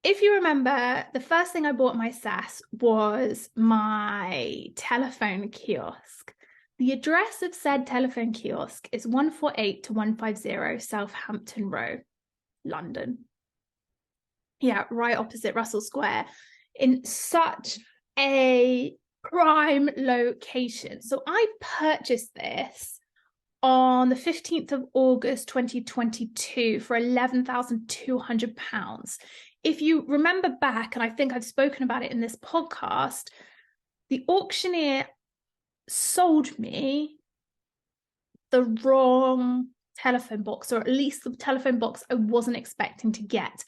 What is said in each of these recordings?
if you remember, the first thing I bought my SAS was my telephone kiosk. The address of said telephone kiosk is 148 to 150 Southampton Row, London. Yeah, right opposite Russell Square, in such a prime location. So I purchased this on the 15th of August 2022 for £11,200. If you remember back, and I think I've spoken about it in this podcast, the auctioneer sold me the wrong telephone box, or at least the telephone box I wasn't expecting to get.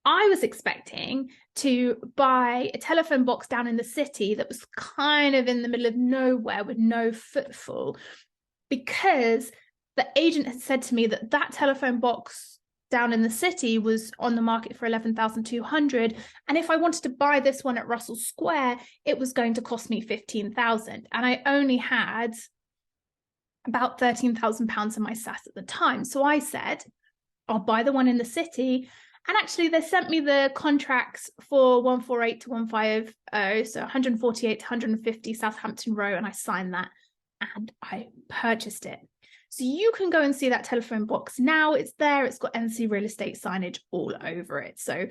I was expecting to buy a telephone box down in the city that was kind of in the middle of nowhere with no footfall, because the agent had said to me that that telephone box down in the city was on the market for 11,200, and if I wanted to buy this one at Russell Square, it was going to cost me 15,000, and I only had about £13,000 in my SAS at the time. So I said, I'll buy the one in the city. And actually, they sent me the contracts for 148 to 150, so 148 to 150 Southampton Row, and I signed that and I purchased it. So you can go and see that telephone box now. It's there. It's got NC Real Estate signage all over it. So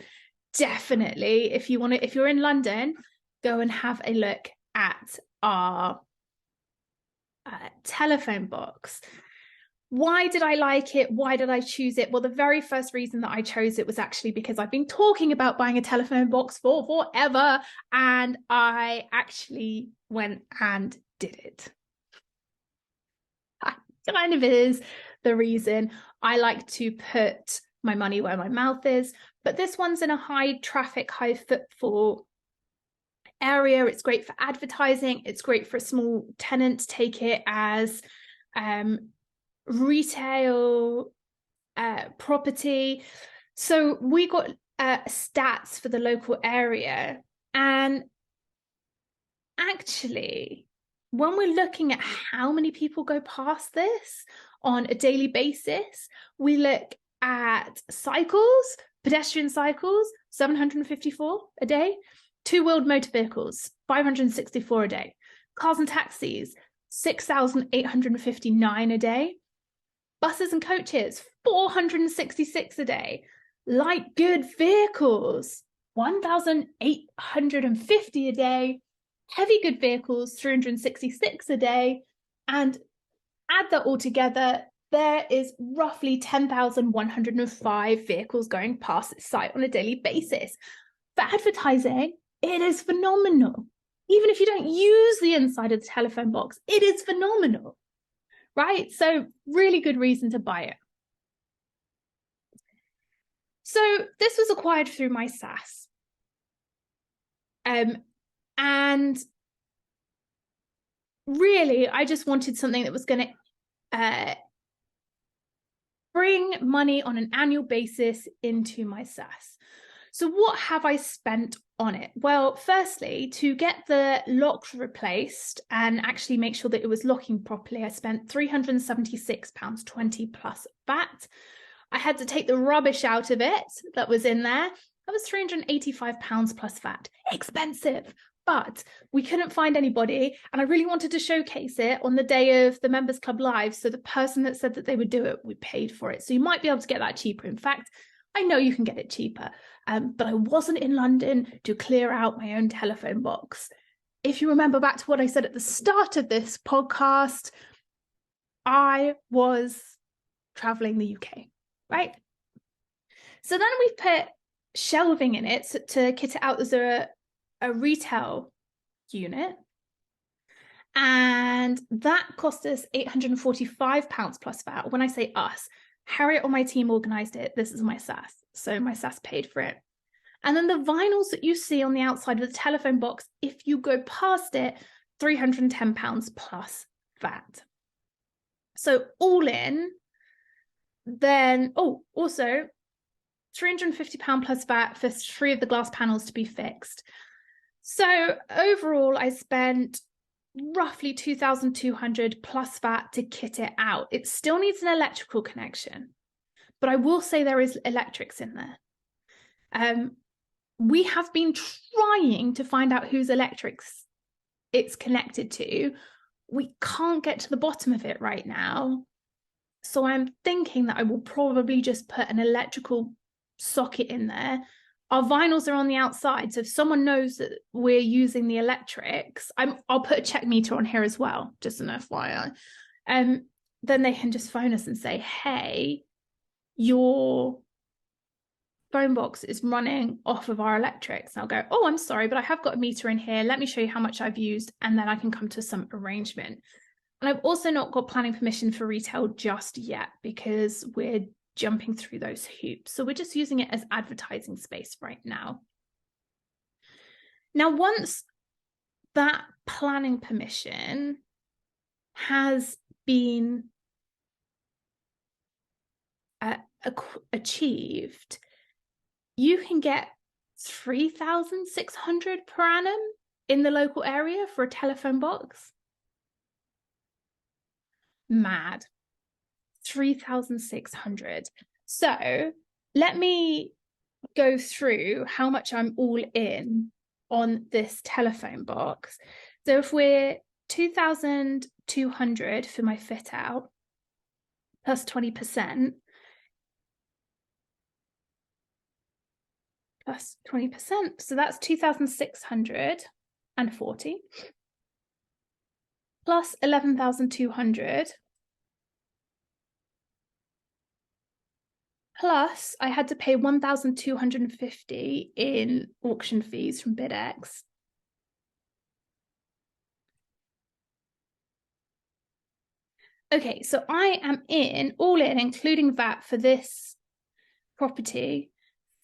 definitely, if you're in London, go and have a look at our telephone box. Why did I like it? Why did I choose it? Well, the very first reason that I chose it was actually because I've been talking about buying a telephone box for forever, and I actually went and did it. That kind of is the reason. I like to put my money where my mouth is, but this one's in a high traffic, high footfall area. It's great for advertising. It's great for a small tenant to take it as retail property. So we got stats for the local area, and actually when we're looking at how many people go past this on a daily basis, we look at cycles, pedestrian cycles, 754 a day, two-wheeled motor vehicles, 564 a day, cars and taxis, 6,859 a day, buses and coaches, 466 a day, light good vehicles, 1,850 a day, heavy good vehicles, 366 a day, and add that all together, there is roughly 10,105 vehicles going past this site on a daily basis. For advertising, it is phenomenal. Even if you don't use the inside of the telephone box, it is phenomenal, right? So really good reason to buy it. So this was acquired through my SAS. And really, I just wanted something that was going to bring money on an annual basis into my SAS. So what have I spent on it? Well, firstly, to get the locks replaced and actually make sure that it was locking properly, I spent £376.20 plus VAT. I had to take the rubbish out of it that was in there. That was £385 plus VAT. Expensive, but we couldn't find anybody, and I really wanted to showcase it on the day of the Members Club Live. So the person that said that they would do it, we paid for it. So you might be able to get that cheaper. In fact, I know you can get it cheaper, but I wasn't in London to clear out my own telephone box. If you remember back to what I said at the start of this podcast, I was traveling the UK, right? So then we put shelving in it to kit it out as a retail unit. And that cost us £845 plus VAT. When I say us, Harriet on my team organised it. This is my SAS. So my SAS paid for it. And then the vinyls that you see on the outside of the telephone box, if you go past it, £310 plus VAT. So all in, then, also £350 plus VAT for 3 of the glass panels to be fixed. So overall, I spent roughly 2,200 plus VAT to kit it out. It still needs an electrical connection, but I will say there is electrics in there. we have been trying to find out whose electrics it's connected to. We can't get to the bottom of it right now. So I'm thinking that I will probably just put an electrical socket in there. Our vinyls are on the outside. So if someone knows that we're using the electrics, I'll put a check meter on here as well, just an FYI. Then they can just phone us and say, hey, your phone box is running off of our electrics. And I'll go, oh, I'm sorry, but I have got a meter in here. Let me show you how much I've used. And then I can come to some arrangement. And I've also not got planning permission for retail just yet because we're jumping through those hoops. So we're just using it as advertising space right now. Now, once that planning permission has been achieved, you can get 3,600 per annum in the local area for a telephone box. Mad. 3,600. So let me go through how much I'm all in on this telephone box. So if we're 2,200 for my fit out plus 20%, plus 20%. So that's 2,640 plus 11,200 plus I had to pay 1,250 in auction fees from BidX. Okay, so I am all in, including VAT for this property,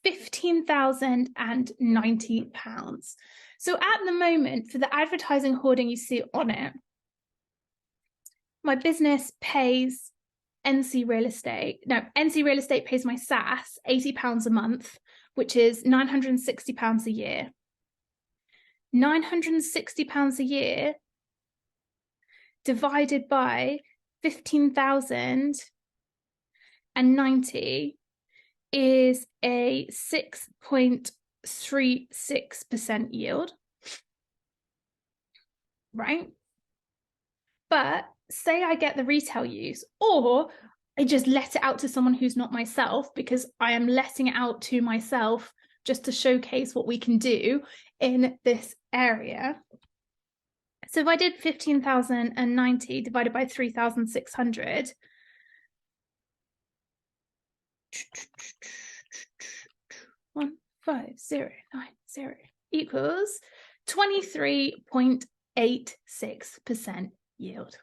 £15,090. So at the moment, for the advertising hoarding you see on it, my business pays NC Real Estate. No, NC Real Estate pays my SaaS £80 a month, which is £960 a year. £960 a year divided by 15,090 is a 6.36% yield, right? But say I get the retail use, or I just let it out to someone who's not myself, because I am letting it out to myself just to showcase what we can do in this area. So if I did 15,090 divided by 3,600, equals 23.86% yield.